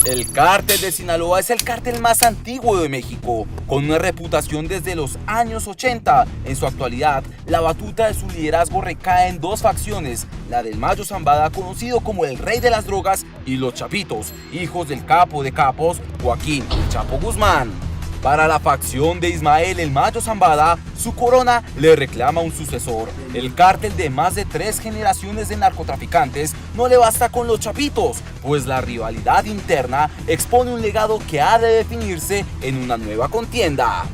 El cártel de Sinaloa es el cártel más antiguo de México, con una reputación desde los años 80. En su actualidad, la batuta de su liderazgo recae en dos facciones, la del Mayo Zambada, conocido como el rey de las drogas, y los Chapitos, hijos del capo de capos, Joaquín El Chapo Guzmán. Para la facción de Ismael El Mayo Zambada, su corona le reclama un sucesor. El cártel de más de 3 generaciones de narcotraficantes no le basta con los Chapitos, pues la rivalidad interna expone un legado que ha de definirse en una nueva contienda.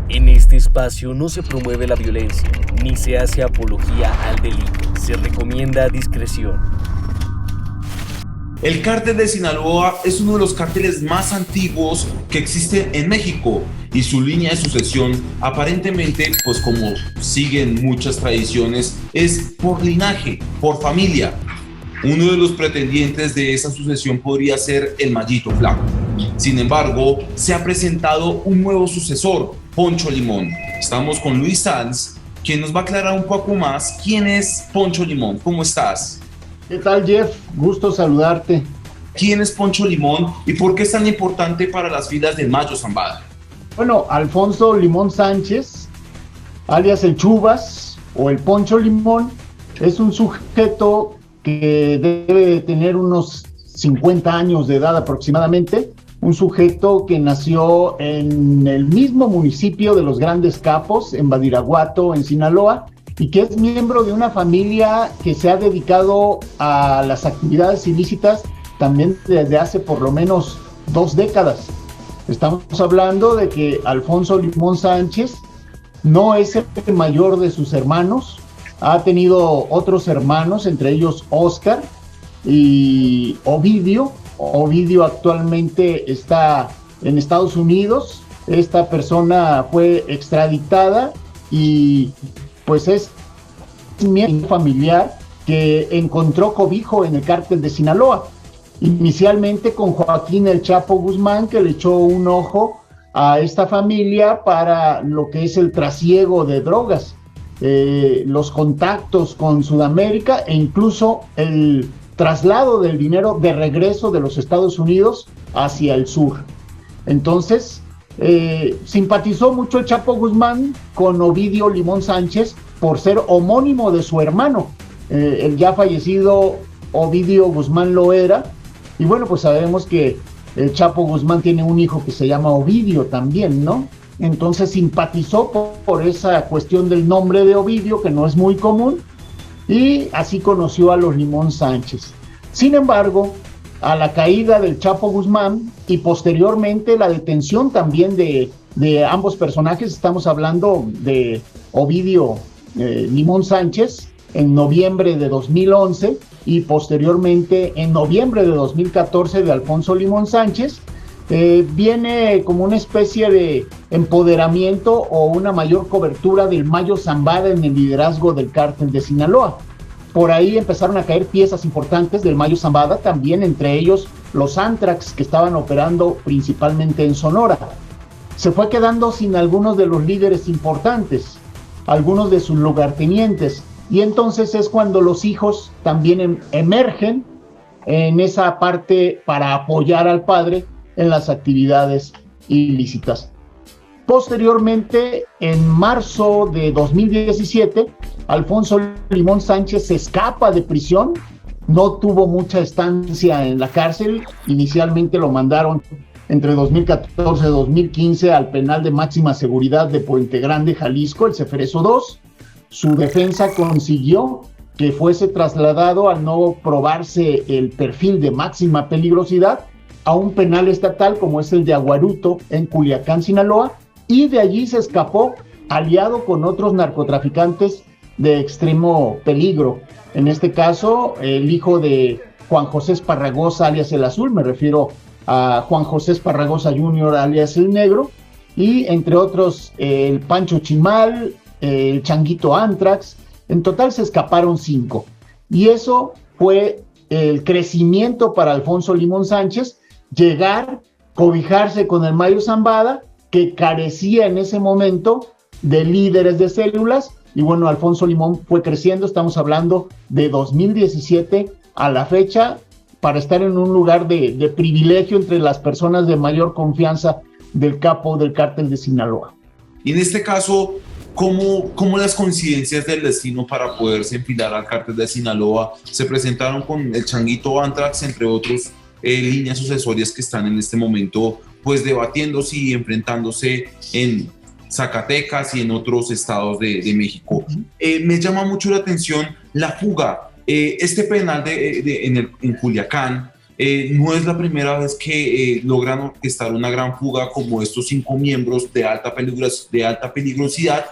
En este espacio no se promueve la violencia, ni se hace apología al delito. Se recomienda discreción. El cártel de Sinaloa es uno de los cárteles más antiguos que existe en México y su línea de sucesión aparentemente, pues como siguen muchas tradiciones, es por linaje, por familia. Uno de los pretendientes de esa sucesión podría ser el Mayito Flaco. Sin embargo, se ha presentado un nuevo sucesor, Poncho Limón. Estamos con Luis Sanz, quien nos va a aclarar un poco más quién es Poncho Limón. ¿Cómo estás? ¿Qué tal, Jeff? Gusto saludarte. ¿Quién es Poncho Limón y por qué es tan importante para las filas del Mayo Zambada? Bueno, Alfonso Limón Sánchez, alias el Chubas o el Poncho Limón, es un sujeto que debe de tener unos 50 años de edad aproximadamente, un sujeto que nació en el mismo municipio de Los Grandes Capos, en Badiraguato, en Sinaloa, y que es miembro de una familia que se ha dedicado a las actividades ilícitas también desde hace por lo menos 2 décadas. Estamos hablando de que Alfonso Limón Sánchez no es el mayor de sus hermanos, ha tenido otros hermanos, entre ellos Oscar y Ovidio. Ovidio actualmente está en Estados Unidos, esta persona fue extraditada y pues es un familiar que encontró cobijo en el cártel de Sinaloa. Inicialmente con Joaquín El Chapo Guzmán, que le echó un ojo a esta familia para lo que es el trasiego de drogas, los contactos con Sudamérica e incluso el traslado del dinero de regreso de los Estados Unidos hacia el sur. Entonces, simpatizó mucho el Chapo Guzmán con Ovidio Limón Sánchez por ser homónimo de su hermano, el ya fallecido Ovidio Guzmán Loera. Y bueno, pues sabemos que el Chapo Guzmán tiene un hijo que se llama Ovidio también, ¿no? Entonces simpatizó por esa cuestión del nombre de Ovidio, que no es muy común, y así conoció a los Limón Sánchez. Sin embargo, a la caída del Chapo Guzmán y posteriormente la detención también de ambos personajes, estamos hablando de Ovidio Limón Sánchez en noviembre de 2011 y posteriormente en noviembre de 2014 de Alfonso Limón Sánchez, viene como una especie de empoderamiento o una mayor cobertura del Mayo Zambada en el liderazgo del cártel de Sinaloa. Por ahí empezaron a caer piezas importantes del Mayo Zambada, también entre ellos los Antrax, que estaban operando principalmente en Sonora. Se fue quedando sin algunos de los líderes importantes, algunos de sus lugartenientes, y entonces es cuando los hijos también emergen en esa parte para apoyar al padre en las actividades ilícitas. Posteriormente, en marzo de 2017, Alfonso Limón Sánchez se escapa de prisión, no tuvo mucha estancia en la cárcel, inicialmente lo mandaron entre 2014 y 2015 al penal de máxima seguridad de Puente Grande, Jalisco, el Ceferezo 2. Su defensa consiguió que fuese trasladado al no probarse el perfil de máxima peligrosidad a un penal estatal como es el de Aguaruto en Culiacán, Sinaloa, y de allí se escapó aliado con otros narcotraficantes de extremo peligro. En este caso, el hijo de Juan José Esparragosa, alias El Azul, me refiero a Juan José Esparragosa Jr., alias El Negro, y entre otros el Pancho Chimal, el Changuito Antrax. En total se escaparon 5. Y eso fue el crecimiento para Alfonso Limón Sánchez, llegar, cobijarse con el Mayo Zambada, que carecía en ese momento de líderes de células, y bueno, Alfonso Limón fue creciendo, estamos hablando de 2017 a la fecha, para estar en un lugar de privilegio entre las personas de mayor confianza del capo del cártel de Sinaloa. Y en este caso, ¿cómo las coincidencias del destino para poderse enfilar al cártel de Sinaloa se presentaron con el Changuito Antrax, entre otros líneas sucesorias que están en este momento pues debatiéndose y enfrentándose en Zacatecas y en otros estados de México? Me llama mucho la atención la fuga. Este penal en Culiacán no es la primera vez que logran orquestar una gran fuga como estos 5 miembros de alta peligrosidad.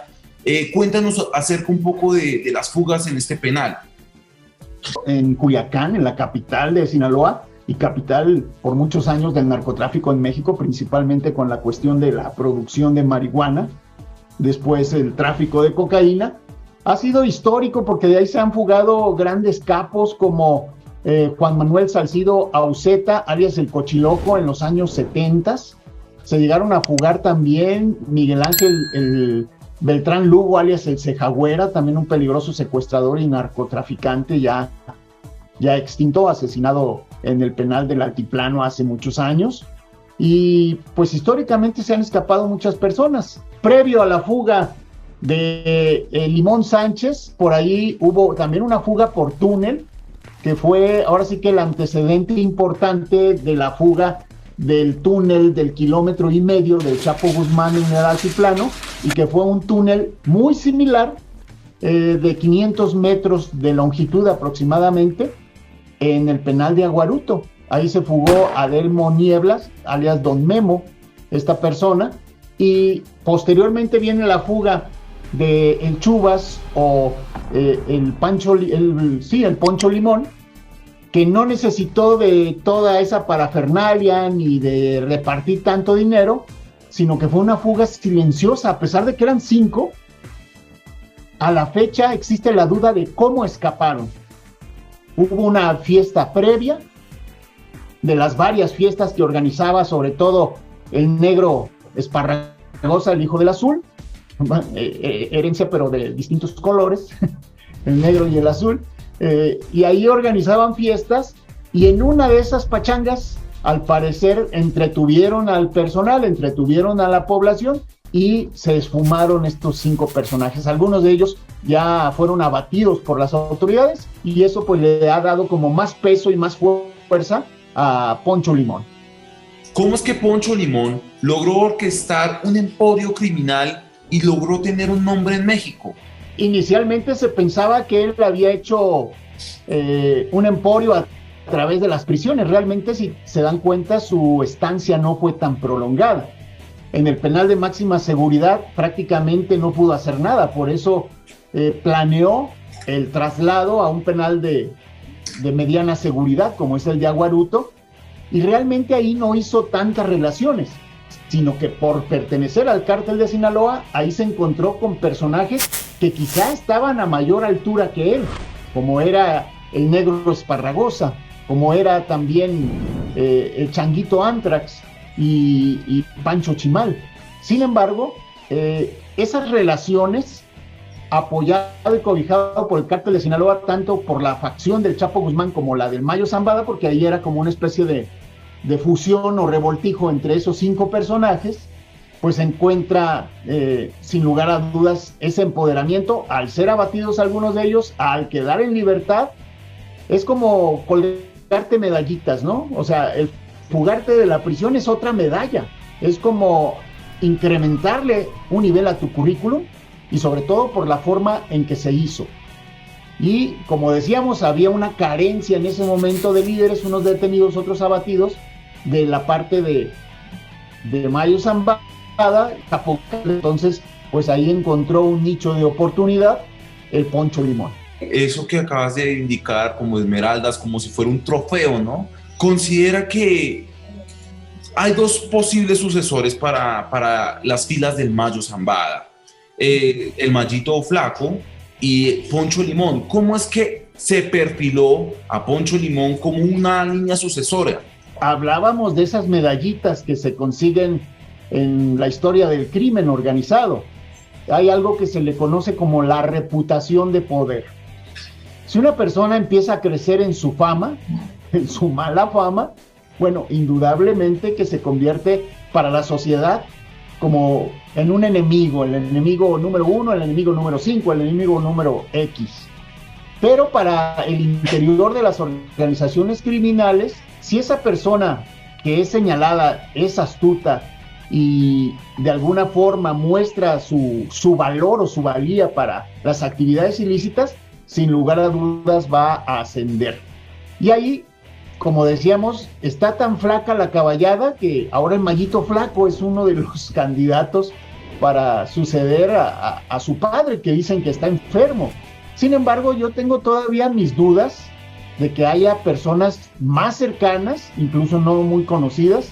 Cuéntanos acerca un poco de las fugas en este penal. En Culiacán, en la capital de Sinaloa, y capital por muchos años del narcotráfico en México, principalmente con la cuestión de la producción de marihuana, después el tráfico de cocaína, ha sido histórico porque de ahí se han fugado grandes capos como Juan Manuel Salcido Auceta, alias el Cochiloco, en los años 70. Se llegaron a fugar también Miguel Ángel el Beltrán Lugo, alias el Cejagüera, también un peligroso secuestrador y narcotraficante ya extinto, asesinado en el penal del Altiplano hace muchos años. Y pues históricamente se han escapado muchas personas. Previo a la fuga de Limón Sánchez, por ahí hubo también una fuga por túnel, que fue ahora sí que el antecedente importante de la fuga del túnel del 1,5 kilómetros del Chapo Guzmán en el Altiplano, y que fue un túnel muy similar, de 500 metros de longitud aproximadamente, en el penal de Aguaruto. Ahí se fugó Adelmo Nieblas, alias Don Memo, esta persona, y posteriormente viene la fuga de el Chubas o el Poncho Limón, que no necesitó de toda esa parafernalia ni de repartir tanto dinero, sino que fue una fuga silenciosa. A pesar de que eran 5, a la fecha existe la duda de cómo escaparon. Hubo una fiesta previa, de las varias fiestas que organizaba sobre todo el negro Esparragosa, el hijo del azul, herencia pero de distintos colores, el negro y el azul, y ahí organizaban fiestas, y en una de esas pachangas, al parecer, entretuvieron al personal, entretuvieron a la población, y se esfumaron estos 5 personajes. Algunos de ellos ya fueron abatidos por las autoridades, y eso pues le ha dado como más peso y más fuerza a Poncho Limón. ¿Cómo es que Poncho Limón logró orquestar un emporio criminal y logró tener un nombre en México? Inicialmente se pensaba que él había hecho un emporio a través de las prisiones. Realmente, si se dan cuenta, su estancia no fue tan prolongada. En el penal de máxima seguridad prácticamente no pudo hacer nada, por eso planeó el traslado a un penal de mediana seguridad, como es el de Aguaruto, y realmente ahí no hizo tantas relaciones, sino que por pertenecer al cártel de Sinaloa, ahí se encontró con personajes que quizá estaban a mayor altura que él, como era el negro Esparragosa, como era también el Changuito Antrax y Pancho Chimal. Sin embargo, esas relaciones, apoyado y cobijado por el cártel de Sinaloa, tanto por la facción del Chapo Guzmán como la del Mayo Zambada, porque ahí era como una especie de fusión o revoltijo entre esos 5 personajes, pues encuentra sin lugar a dudas ese empoderamiento al ser abatidos algunos de ellos, al quedar en libertad. Es como colgarte medallitas, ¿no? O sea, el fugarte de la prisión es otra medalla, es como incrementarle un nivel a tu currículum, y sobre todo por la forma en que se hizo. Y como decíamos, había una carencia en ese momento de líderes, unos detenidos, otros abatidos, de la parte de Mayo Zambada, entonces pues ahí encontró un nicho de oportunidad el Poncho Limón. Eso que acabas de indicar como esmeraldas, como si fuera un trofeo, ¿no? Considera que hay 2 posibles sucesores para las filas del Mayo Zambada, el Mayito Flaco y Poncho Limón. ¿Cómo es que se perfiló a Poncho Limón como una línea sucesora? Hablábamos de esas medallitas que se consiguen en la historia del crimen organizado. Hay algo que se le conoce como la reputación de poder. Si una persona empieza a crecer en su fama, en su mala fama, bueno, indudablemente que se convierte para la sociedad como en un enemigo, el enemigo número 1, el enemigo número 5, el enemigo número X. Pero para el interior de las organizaciones criminales, si esa persona que es señalada es astuta y de alguna forma muestra su valor o su valía para las actividades ilícitas, sin lugar a dudas va a ascender. Y ahí, como decíamos, está tan flaca la caballada que ahora el Mallito Flaco es uno de los candidatos para suceder a su padre, que dicen que está enfermo. Sin embargo, yo tengo todavía mis dudas de que haya personas más cercanas, incluso no muy conocidas,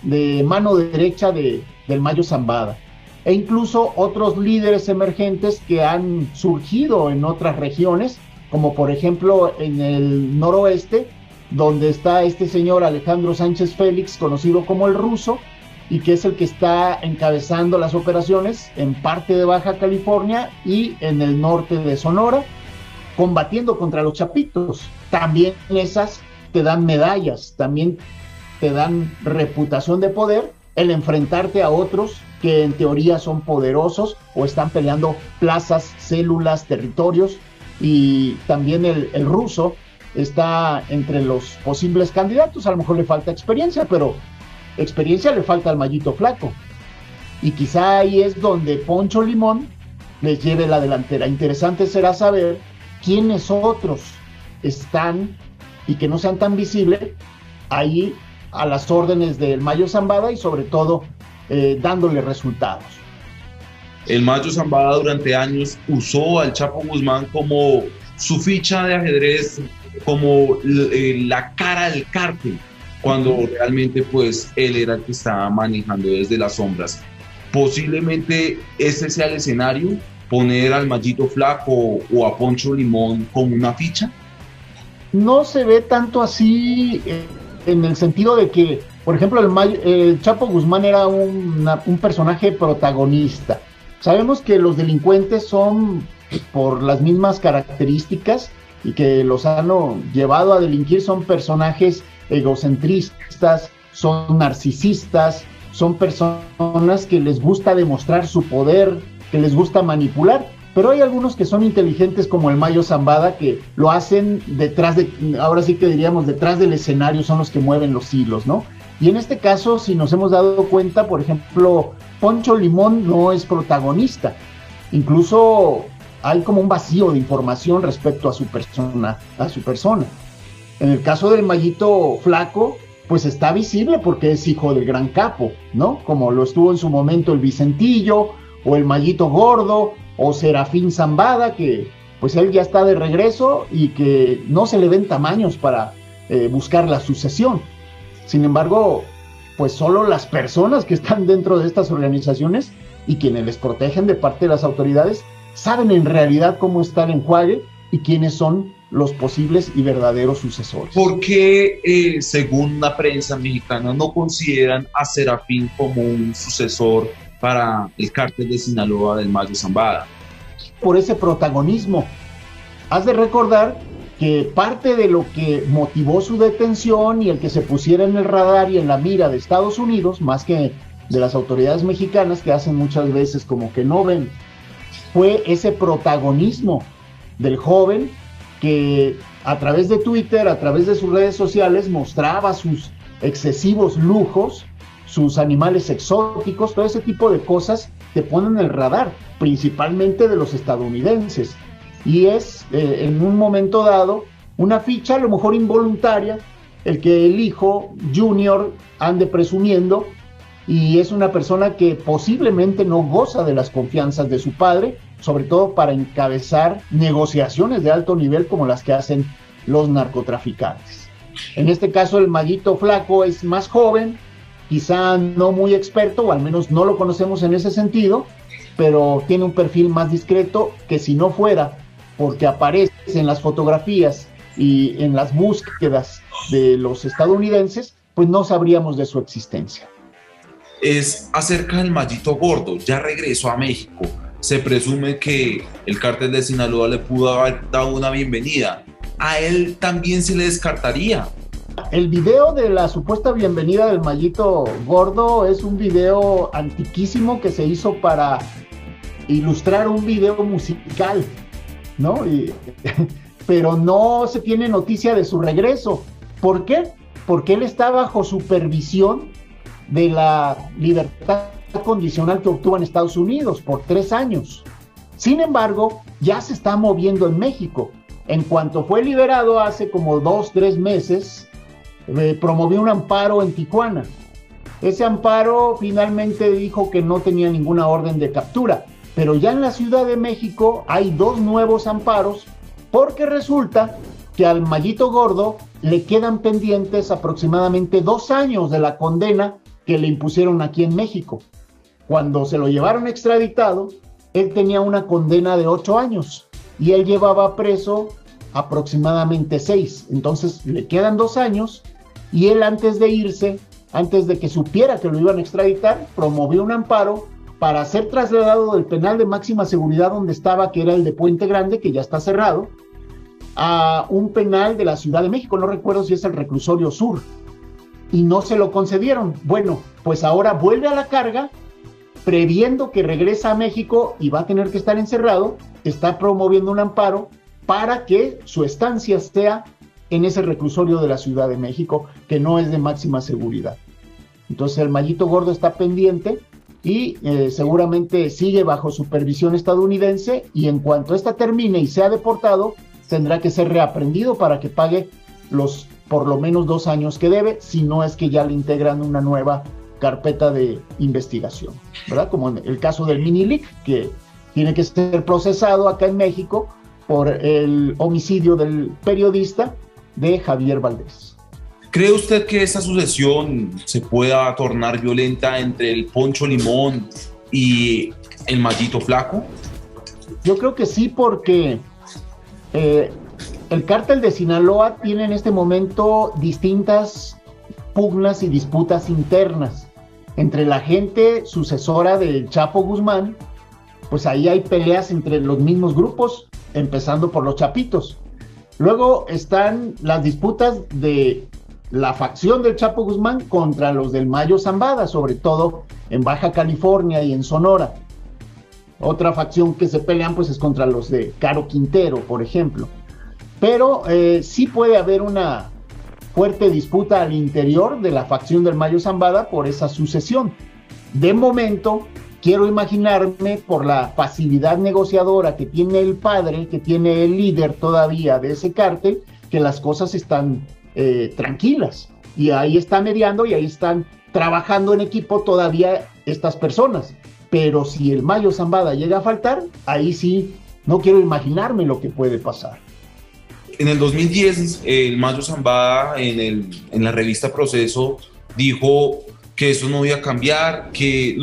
de mano derecha del Mayo Zambada, e incluso otros líderes emergentes que han surgido en otras regiones, como por ejemplo en el noroeste, donde está este señor Alejandro Sánchez Félix, conocido como el Ruso, y que es el que está encabezando las operaciones en parte de Baja California y en el norte de Sonora, combatiendo contra los chapitos. También esas te dan medallas, también te dan reputación de poder, el enfrentarte a otros que en teoría son poderosos o están peleando plazas, células, territorios, y también el Ruso está entre los posibles candidatos. A lo mejor le falta experiencia, pero experiencia le falta al Mallito Flaco, y quizá ahí es donde Poncho Limón les lleve la delantera. Interesante será saber quiénes otros están y que no sean tan visibles ahí a las órdenes del Mayo Zambada y sobre todo dándole resultados. El Mayo Zambada durante años usó al Chapo Guzmán como su ficha de ajedrez, como la cara del cártel, cuando realmente pues él era el que estaba manejando desde las sombras. Posiblemente este sea el escenario, poner al Mallito Flaco o a Poncho Limón como una ficha. No se ve tanto así en el sentido de que, por ejemplo, el Chapo Guzmán era un personaje protagonista. Sabemos que los delincuentes son, por las mismas características y que los han llevado a delinquir, son personajes egocentristas, son narcisistas, son personas que les gusta demostrar su poder, que les gusta manipular, pero hay algunos que son inteligentes como el Mayo Zambada, que lo hacen ahora sí que diríamos, detrás del escenario, son los que mueven los hilos, ¿no? Y en este caso, si nos hemos dado cuenta, por ejemplo, Poncho Limón no es protagonista, incluso hay como un vacío de información respecto a su persona. En el caso del Mallito Flaco, pues está visible porque es hijo del gran capo, ¿no? Como lo estuvo en su momento el Vicentillo, o el Mallito Gordo, o Serafín Zambada, que pues él ya está de regreso y que no se le ven tamaños para buscar la sucesión. Sin embargo, pues solo las personas que están dentro de estas organizaciones y quienes les protegen de parte de las autoridades saben en realidad cómo está el enjuague y quiénes son los posibles y verdaderos sucesores. ¿Por qué, según la prensa mexicana, no consideran a Serafín como un sucesor para el cártel de Sinaloa del Mayo Zambada? Por ese protagonismo. Has de recordar que parte de lo que motivó su detención y el que se pusiera en el radar y en la mira de Estados Unidos, más que de las autoridades mexicanas, que hacen muchas veces como que no ven, fue ese protagonismo del joven que a través de Twitter, a través de sus redes sociales, mostraba sus excesivos lujos, sus animales exóticos, todo ese tipo de cosas que ponen el radar, principalmente de los estadounidenses. Y es, en un momento dado, una ficha a lo mejor involuntaria, el que el hijo Junior ande presumiendo, y es una persona que posiblemente no goza de las confianzas de su padre, sobre todo para encabezar negociaciones de alto nivel como las que hacen los narcotraficantes. En este caso el Mallito Flaco es más joven, quizá no muy experto, o al menos no lo conocemos en ese sentido, pero tiene un perfil más discreto que si no fuera porque aparece en las fotografías y en las búsquedas de los estadounidenses, pues no sabríamos de su existencia. Es acerca del Mallito Gordo, ya regresó a México. Se presume que el cártel de Sinaloa le pudo haber dado una bienvenida. A él también se le descartaría Mira, el video de la supuesta bienvenida del Mayito Gordo es un video antiquísimo que se hizo para ilustrar un video musical, ¿no? Pero no se tiene noticia de su regreso. ¿Por qué? Porque él está bajo supervisión de la libertad condicional que obtuvo en Estados Unidos por 3 años. Sin embargo, ya se está moviendo en México. En cuanto fue liberado hace como 2-3 meses, promovió un amparo en Tijuana. Ese amparo finalmente dijo que no tenía ninguna orden de captura, pero ya en la Ciudad de México hay 2 nuevos amparos, porque resulta que al Mayito Gordo le quedan pendientes aproximadamente 2 años de la condena que le impusieron aquí en México. Cuando se lo llevaron extraditado, él tenía una condena de 8 años y él llevaba preso aproximadamente 6. Entonces le quedan 2 años y él, antes de irse, antes de que supiera que lo iban a extraditar, promovió un amparo para ser trasladado del penal de máxima seguridad donde estaba, que era el de Puente Grande, que ya está cerrado, a un penal de la Ciudad de México, no recuerdo si es el Reclusorio Sur, y no se lo concedieron. Bueno, pues ahora vuelve a la carga, previendo que regresa a México y va a tener que estar encerrado, está promoviendo un amparo para que su estancia sea en ese reclusorio de la Ciudad de México, que no es de máxima seguridad. Entonces el Mayito Gordo está pendiente y seguramente sigue bajo supervisión estadounidense, y en cuanto esta termine y sea deportado, tendrá que ser reaprendido para que pague los por lo menos 2 años que debe, si no es que ya le integran una nueva carpeta de investigación, ¿verdad? Como en el caso del Minilic, que tiene que ser procesado acá en México por el homicidio del periodista de Javier Valdés. ¿Cree usted que esa sucesión se pueda tornar violenta entre el Poncho Limón y el Mayito Flaco? Yo creo que sí, porque el cártel de Sinaloa tiene en este momento distintas pugnas y disputas internas entre la gente sucesora del Chapo Guzmán. Pues ahí hay peleas entre los mismos grupos, empezando por los Chapitos. Luego están las disputas de la facción del Chapo Guzmán contra los del Mayo Zambada, sobre todo en Baja California y en Sonora. Otra facción que se pelean pues es contra los de Caro Quintero, por ejemplo. Pero sí puede haber una fuerte disputa al interior de la facción del Mayo Zambada por esa sucesión. De momento, quiero imaginarme, por la facilidad negociadora que tiene el padre, que tiene el líder todavía de ese cártel, que las cosas están tranquilas. Y ahí está mediando y ahí están trabajando en equipo todavía estas personas. Pero si el Mayo Zambada llega a faltar, ahí sí no quiero imaginarme lo que puede pasar. En el 2010, el Mayo Zambada en la revista Proceso dijo que eso no iba a cambiar, que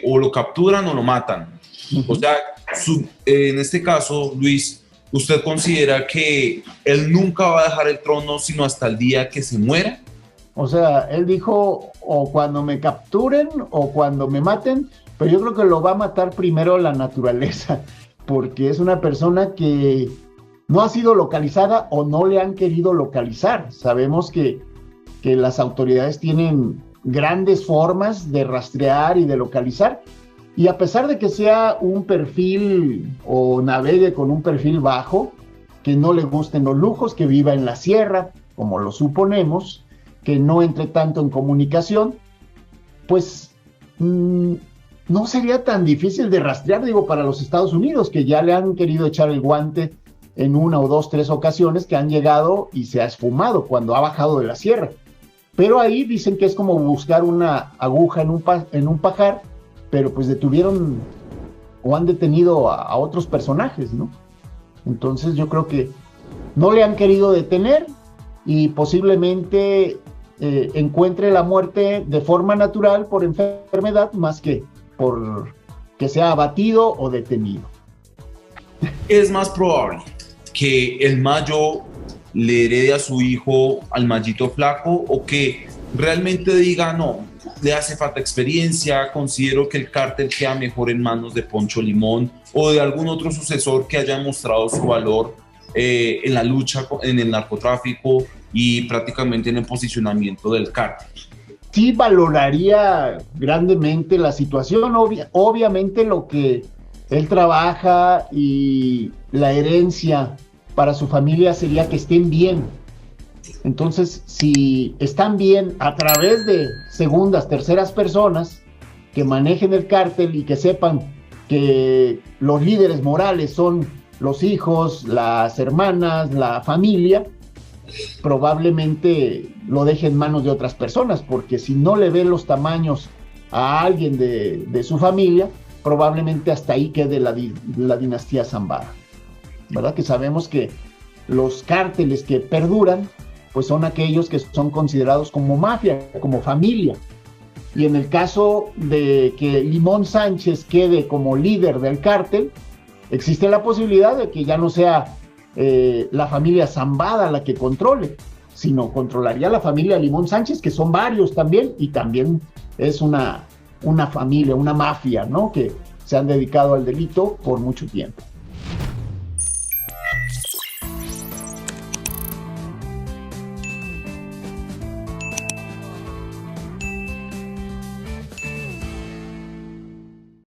o lo capturan o lo matan. O sea, en este caso, Luis, ¿usted considera que él nunca va a dejar el trono sino hasta el día que se muera? O sea, él dijo, o cuando me capturen o cuando me maten, pero yo creo que lo va a matar primero la naturaleza, porque es una persona que no ha sido localizada o no le han querido localizar. Sabemos que las autoridades tienen grandes formas de rastrear y de localizar, y a pesar de que sea un perfil o navegue con un perfil bajo, que no le gusten los lujos, que viva en la sierra, como lo suponemos, que no entre tanto en comunicación, pues no sería tan difícil de rastrear, digo, para los Estados Unidos, que ya le han querido echar el guante en 1 o 2, 3 ocasiones, que han llegado y se ha esfumado cuando ha bajado de la sierra. Pero ahí dicen que es como buscar una aguja en un pajar, pero pues detuvieron o han detenido a otros personajes, ¿no? Entonces yo creo que no le han querido detener y posiblemente encuentre la muerte de forma natural por enfermedad, más que por que sea abatido o detenido. Es más probable que el Mayo le herede a su hijo al Mayito Flaco, o que realmente diga no, le hace falta experiencia, considero que el cártel queda mejor en manos de Poncho Limón o de algún otro sucesor que haya mostrado su valor en la lucha en el narcotráfico y prácticamente en el posicionamiento del cártel. Sí valoraría grandemente la situación, obviamente lo que él trabaja y la herencia para su familia sería que estén bien. Entonces, si están bien a través de segundas, terceras personas que manejen el cártel y que sepan que los líderes morales son los hijos, las hermanas, la familia, probablemente lo deje en manos de otras personas, porque si no le ven los tamaños a alguien de su familia, probablemente hasta ahí quede la dinastía Zambada, ¿verdad? Que sabemos que los cárteles que perduran, pues son aquellos que son considerados como mafia, como familia. Y en el caso de que Limón Sánchez quede como líder del cártel, existe la posibilidad de que ya no sea la familia Zambada la que controle, sino controlaría la familia Limón Sánchez, que son varios también, y también es una familia, una mafia, ¿no? Que se han dedicado al delito por mucho tiempo.